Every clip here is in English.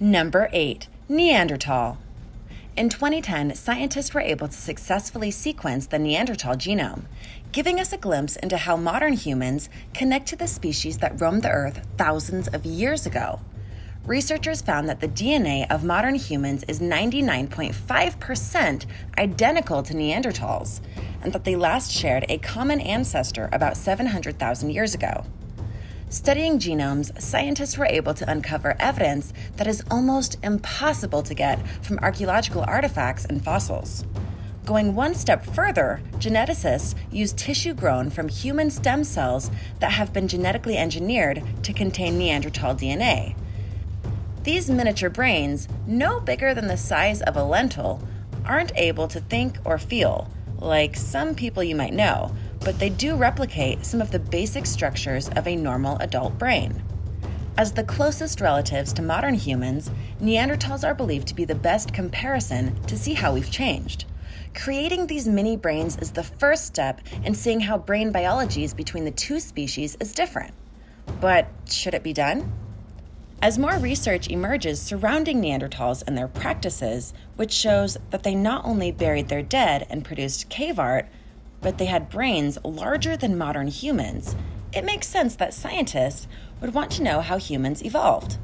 Number 8. Neanderthal. In 2010, scientists were able to successfully sequence the Neanderthal genome, giving us a glimpse into how modern humans connect to the species that roamed the Earth thousands of years ago. Researchers found that the DNA of modern humans is 99.5% identical to Neanderthals, and that they last shared a common ancestor about 700,000 years ago. Studying genomes, scientists were able to uncover evidence that is almost impossible to get from archaeological artifacts and fossils. Going one step further, geneticists use tissue grown from human stem cells that have been genetically engineered to contain Neanderthal DNA. These miniature brains, no bigger than the size of a lentil, aren't able to think or feel, like some people you might know, but they do replicate some of the basic structures of a normal adult brain. As the closest relatives to modern humans, Neanderthals are believed to be the best comparison to see how we've changed. Creating these mini brains is the first step in seeing how brain biologies between the two species is different. But should it be done? As more research emerges surrounding Neanderthals and their practices, which shows that they not only buried their dead and produced cave art, but they had brains larger than modern humans, it makes sense that scientists would want to know how humans evolved.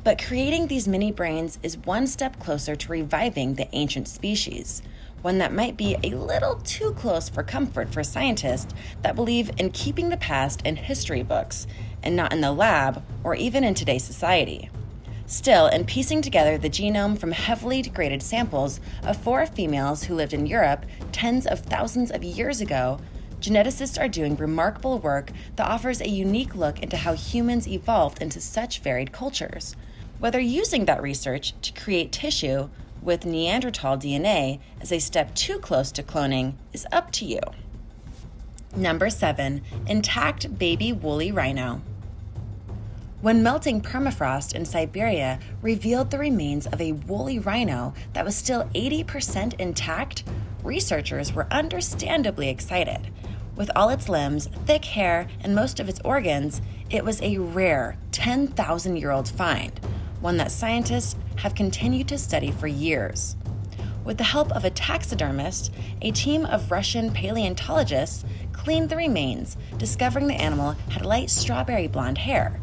But creating these mini brains is one step closer to reviving the ancient species, one that might be a little too close for comfort for scientists that believe in keeping the past in history books and not in the lab or even in today's society. Still, in piecing together the genome from heavily degraded samples of 4 females who lived in Europe tens of thousands of years ago, geneticists are doing remarkable work that offers a unique look into how humans evolved into such varied cultures. Whether using that research to create tissue with Neanderthal DNA is a step too close to cloning is up to you. Number 7. Intact baby woolly rhino. When melting permafrost in Siberia revealed the remains of a woolly rhino that was still 80% intact, researchers were understandably excited. With all its limbs, thick hair, and most of its organs, it was a rare 10,000-year-old find, one that scientists have continued to study for years. With the help of a taxidermist, a team of Russian paleontologists cleaned the remains, discovering the animal had light strawberry blonde hair.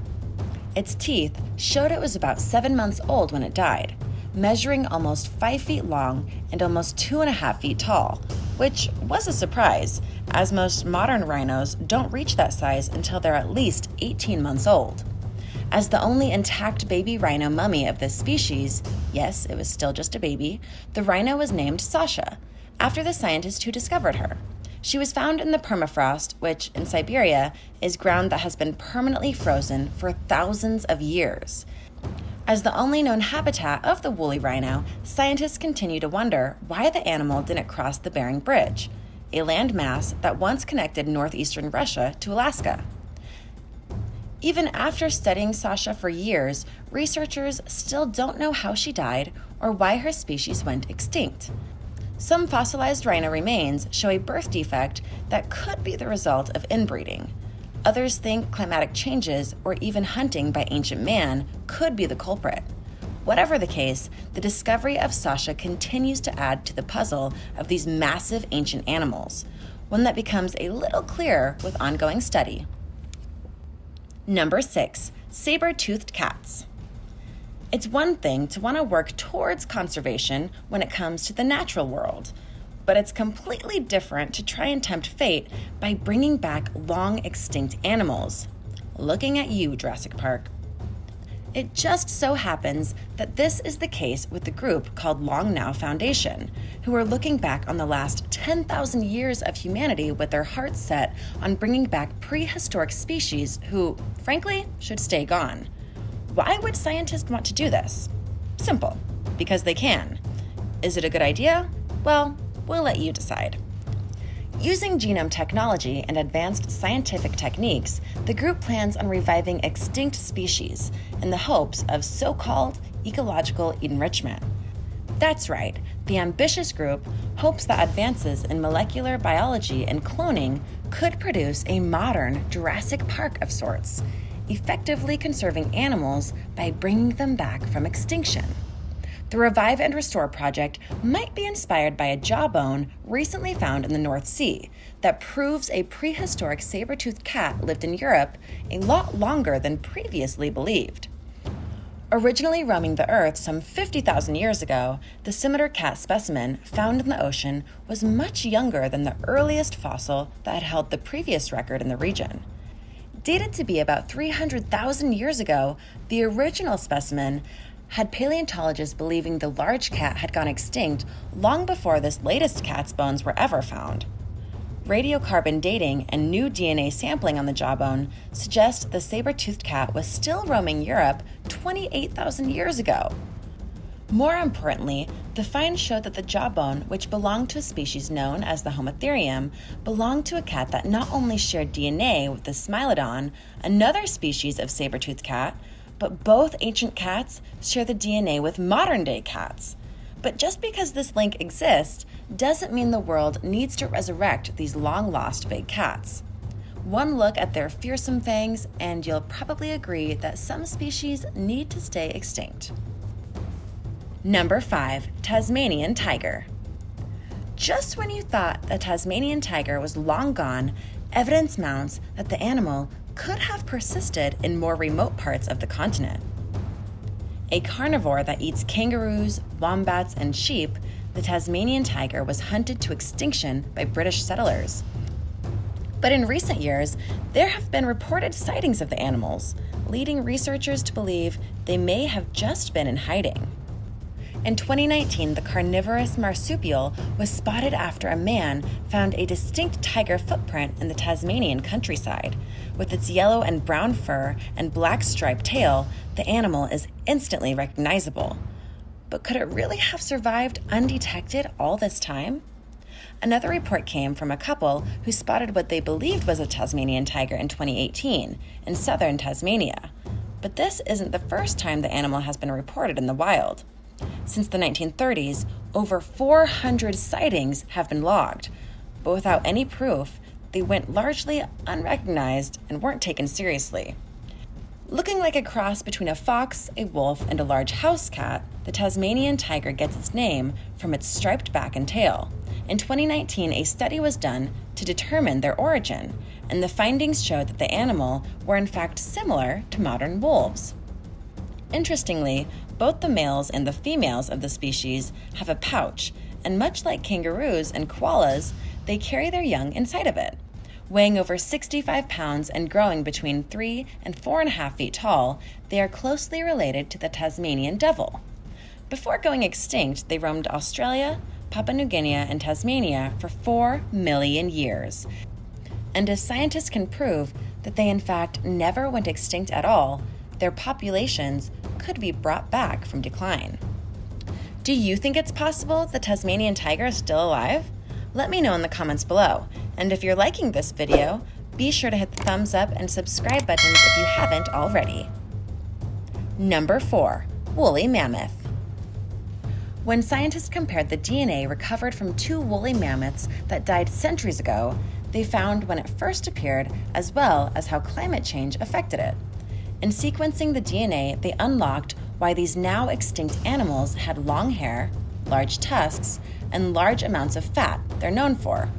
Its teeth showed it was about 7 months old when it died, measuring almost 5 feet long and almost 2.5 feet tall, which was a surprise, as most modern rhinos don't reach that size until they're at least 18 months old. As the only intact baby rhino mummy of this species, yes, it was still just a baby, the rhino was named Sasha, after the scientist who discovered her. She was found in the permafrost, which, in Siberia, is ground that has been permanently frozen for thousands of years. As the only known habitat of the woolly rhino, scientists continue to wonder why the animal didn't cross the Bering Bridge, a land mass that once connected northeastern Russia to Alaska. Even after studying Sasha for years, researchers still don't know how she died or why her species went extinct. Some fossilized rhino remains show a birth defect that could be the result of inbreeding. Others think climatic changes or even hunting by ancient man could be the culprit. Whatever the case, the discovery of Sasha continues to add to the puzzle of these massive ancient animals, one that becomes a little clearer with ongoing study. Number 6. Sabertoothed cats. It's one thing to want to work towards conservation when it comes to the natural world, but it's completely different to try and tempt fate by bringing back long extinct animals. Looking at you, Jurassic Park. It just so happens that this is the case with the group called Long Now Foundation, who are looking back on the last 10,000 years of humanity with their hearts set on bringing back prehistoric species who, frankly, should stay gone. Why would scientists want to do this? Simple, because they can. Is it a good idea? Well, we'll let you decide. Using genome technology and advanced scientific techniques, the group plans on reviving extinct species in the hopes of so-called ecological enrichment. That's right, the ambitious group hopes that advances in molecular biology and cloning could produce a modern Jurassic Park of sorts, effectively conserving animals by bringing them back from extinction. The Revive and Restore project might be inspired by a jawbone recently found in the North Sea that proves a prehistoric saber-toothed cat lived in Europe a lot longer than previously believed. Originally roaming the Earth some 50,000 years ago, the scimitar cat specimen found in the ocean was much younger than the earliest fossil that had held the previous record in the region. Dated to be about 300,000 years ago, the original specimen had paleontologists believing the large cat had gone extinct long before this latest cat's bones were ever found. Radiocarbon dating and new DNA sampling on the jawbone suggest the saber-toothed cat was still roaming Europe 28,000 years ago. More importantly, the find showed that the jawbone, which belonged to a species known as the Homotherium, belonged to a cat that not only shared DNA with the Smilodon, another species of saber-toothed cat, but both ancient cats share the DNA with modern-day cats. But just because this link exists doesn't mean the world needs to resurrect these long-lost big cats. One look at their fearsome fangs, and you'll probably agree that some species need to stay extinct. Number 5, Tasmanian Tiger. Just when you thought the Tasmanian tiger was long gone, evidence mounts that the animal could have persisted in more remote parts of the continent. A carnivore that eats kangaroos, wombats, and sheep, the Tasmanian tiger was hunted to extinction by British settlers. But in recent years, there have been reported sightings of the animals, leading researchers to believe they may have just been in hiding. In 2019, the carnivorous marsupial was spotted after a man found a distinct tiger footprint in the Tasmanian countryside. With its yellow and brown fur and black striped tail, the animal is instantly recognizable. But could it really have survived undetected all this time? Another report came from a couple who spotted what they believed was a Tasmanian tiger in 2018 in southern Tasmania. But this isn't the first time the animal has been reported in the wild. Since the 1930s, over 400 sightings have been logged, but without any proof, they went largely unrecognized and weren't taken seriously. Looking like a cross between a fox, a wolf, and a large house cat, the Tasmanian tiger gets its name from its striped back and tail. In 2019, a study was done to determine their origin, and the findings showed that the animal were in fact similar to modern wolves. Interestingly, both the males and the females of the species have a pouch, and much like kangaroos and koalas, they carry their young inside of it. Weighing over 65 pounds and growing between 3 and 4.5 feet tall, they are closely related to the Tasmanian devil. Before going extinct, they roamed Australia, Papua New Guinea, and Tasmania for 4 million years. And if scientists can prove that they in fact never went extinct at all, their populations could be brought back from decline. Do you think it's possible the Tasmanian tiger is still alive? Let me know in the comments below. And if you're liking this video, be sure to hit the thumbs up and subscribe buttons if you haven't already. Number 4, woolly mammoth. When scientists compared the DNA recovered from 2 woolly mammoths that died centuries ago, they found when it first appeared as well as how climate change affected it. In sequencing the DNA, they unlocked why these now extinct animals had long hair, large tusks, and large amounts of fat they're known for,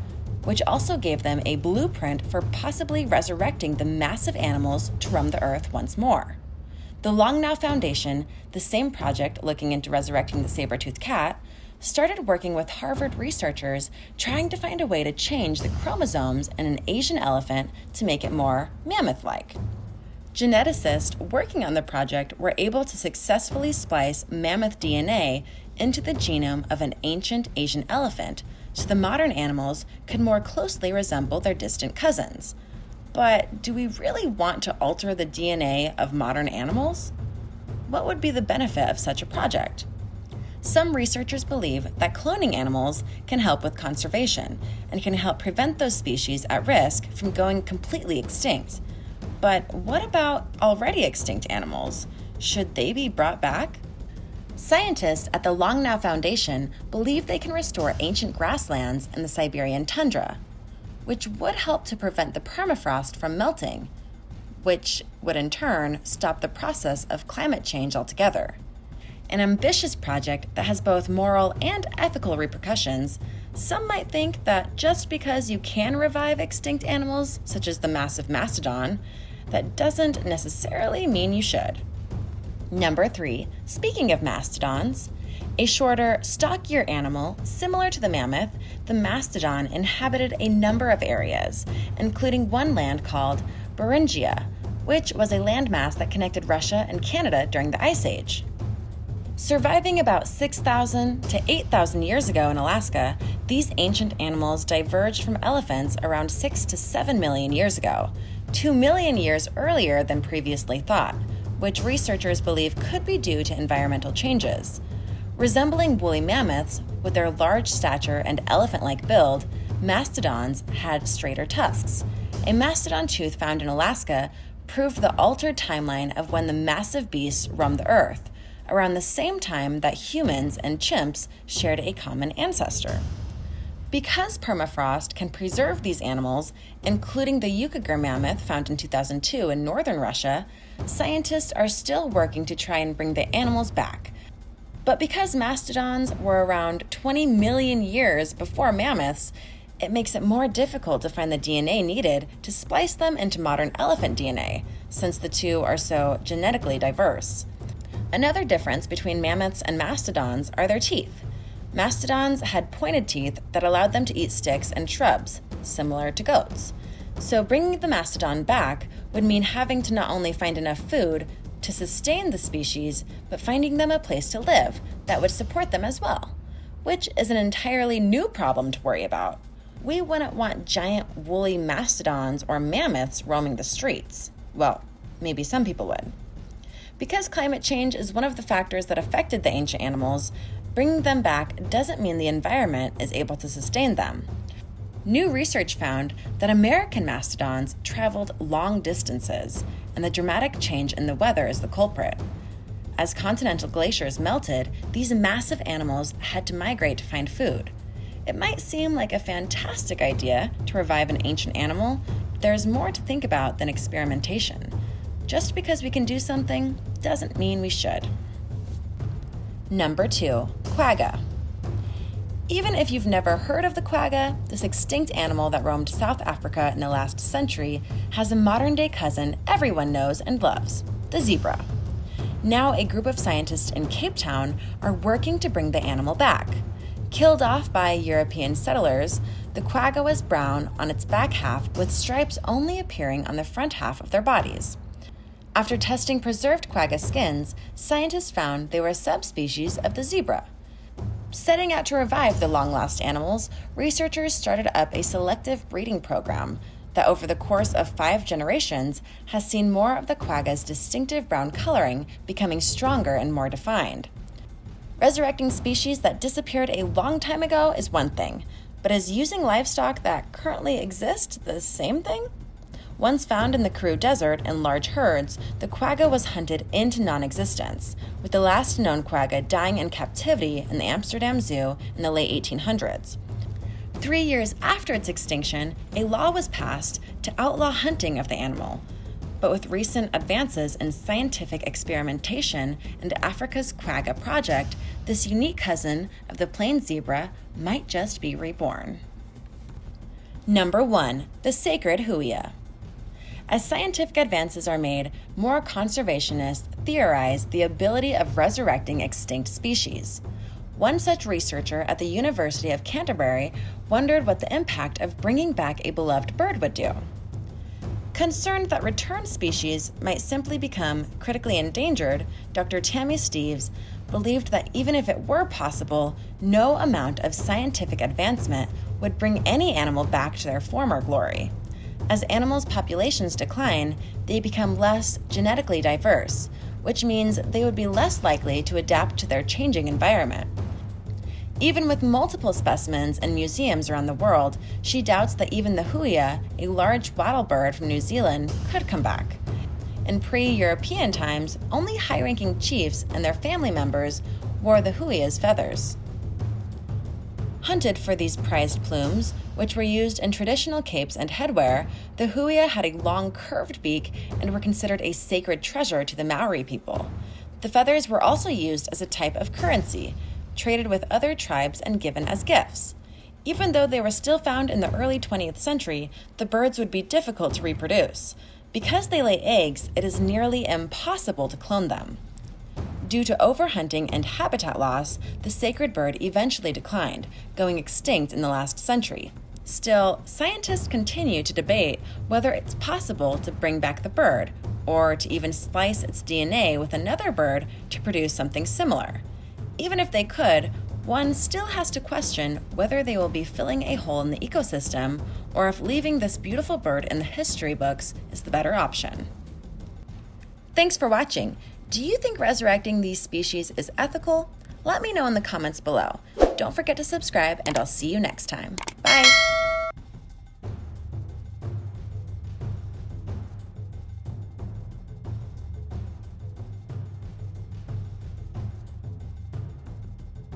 which also gave them a blueprint for possibly resurrecting the massive animals to roam the earth once more. The Long Now Foundation, the same project looking into resurrecting the saber-toothed cat, started working with Harvard researchers trying to find a way to change the chromosomes in an Asian elephant to make it more mammoth-like. Geneticists working on the project were able to successfully splice mammoth DNA into the genome of an ancient Asian elephant so the modern animals could more closely resemble their distant cousins. But do we really want to alter the DNA of modern animals? What would be the benefit of such a project? Some researchers believe that cloning animals can help with conservation and can help prevent those species at risk from going completely extinct. But what about already extinct animals? Should they be brought back? Scientists at the Long Now Foundation believe they can restore ancient grasslands in the Siberian tundra, which would help to prevent the permafrost from melting. which would in turn stop the process of climate change altogether. An ambitious project that has both moral and ethical repercussions. Some might think that just because you can revive extinct animals, such as the massive Mastodon, that doesn't necessarily mean you should. Number 3, speaking of mastodons, a shorter, stockier animal similar to the mammoth, the Mastodon inhabited a number of areas, including one land called Beringia, which was a landmass that connected Russia and Canada during the Ice Age. Surviving about 6,000 to 8,000 years ago in Alaska, these ancient animals diverged from elephants around 6 to 7 million years ago, 2 million years earlier than previously thought, which researchers believe could be due to environmental changes. Resembling woolly mammoths, with their large stature and elephant-like build, mastodons had straighter tusks. A mastodon tooth found in Alaska proved the altered timeline of when the massive beasts roamed the earth, around the same time that humans and chimps shared a common ancestor. Because permafrost can preserve these animals, including the Yukagir mammoth found in 2002 in northern Russia, scientists are still working to try and bring the animals back. But because mastodons were around 20 million years before mammoths, it makes it more difficult to find the DNA needed to splice them into modern elephant DNA, since the two are so genetically diverse. Another difference between mammoths and mastodons are their teeth. Mastodons had pointed teeth that allowed them to eat sticks and shrubs, similar to goats. So bringing the mastodon back would mean having to not only find enough food to sustain the species, but finding them a place to live that would support them as well, which is an entirely new problem to worry about. We wouldn't want giant woolly mastodons or mammoths roaming the streets. Well, maybe some people would. Because climate change is one of the factors that affected the ancient animals, bringing them back doesn't mean the environment is able to sustain them. New research found that American mastodons traveled long distances, and the dramatic change in the weather is the culprit. As continental glaciers melted, these massive animals had to migrate to find food. It might seem like a fantastic idea to revive an ancient animal, but there's more to think about than experimentation. Just because we can do something doesn't mean we should. Number 2, quagga. Even if you've never heard of the quagga, this extinct animal that roamed South Africa in the last century has a modern-day cousin everyone knows and loves, the zebra. Now a group of scientists in Cape Town are working to bring the animal back. Killed off by European settlers, the quagga was brown on its back half with stripes only appearing on the front half of their bodies. After testing preserved quagga skins, scientists found they were a subspecies of the zebra. Setting out to revive the long-lost animals, researchers started up a selective breeding program that over the course of 5 generations has seen more of the quagga's distinctive brown coloring becoming stronger and more defined. Resurrecting species that disappeared a long time ago is one thing, but is using livestock that currently exist the same thing? Once found in the Karoo Desert in large herds, the quagga was hunted into non-existence, with the last known quagga dying in captivity in the Amsterdam Zoo in the late 1800s. 3 years after its extinction, a law was passed to outlaw hunting of the animal. But with recent advances in scientific experimentation and Africa's Quagga project, this unique cousin of the plain zebra might just be reborn. Number 1, the sacred huia. As scientific advances are made, more conservationists theorize the ability of resurrecting extinct species. One such researcher at the University of Canterbury wondered what the impact of bringing back a beloved bird would do. Concerned that returned species might simply become critically endangered, Dr. Tammy Steeves believed that even if it were possible, no amount of scientific advancement would bring any animal back to their former glory. As animals' populations decline, they become less genetically diverse, which means they would be less likely to adapt to their changing environment. Even with multiple specimens in museums around the world, she doubts that even the huia, a large wattle bird from New Zealand, could come back. In pre-European times, only high-ranking chiefs and their family members wore the huia's feathers. Hunted for these prized plumes, which were used in traditional capes and headwear, the huia had a long curved beak and were considered a sacred treasure to the Maori people. The feathers were also used as a type of currency, traded with other tribes and given as gifts. Even though they were still found in the early 20th century, the birds would be difficult to reproduce. Because they lay eggs, it is nearly impossible to clone them. Due to overhunting and habitat loss, the sacred bird eventually declined, going extinct in the last century. Still, scientists continue to debate whether it's possible to bring back the bird, or to even splice its DNA with another bird to produce something similar. Even if they could, one still has to question whether they will be filling a hole in the ecosystem, or if leaving this beautiful bird in the history books is the better option. Thanks for watching. Do you think resurrecting these species is ethical? Let me know in the comments below. Don't forget to subscribe, and I'll see you next time. Bye!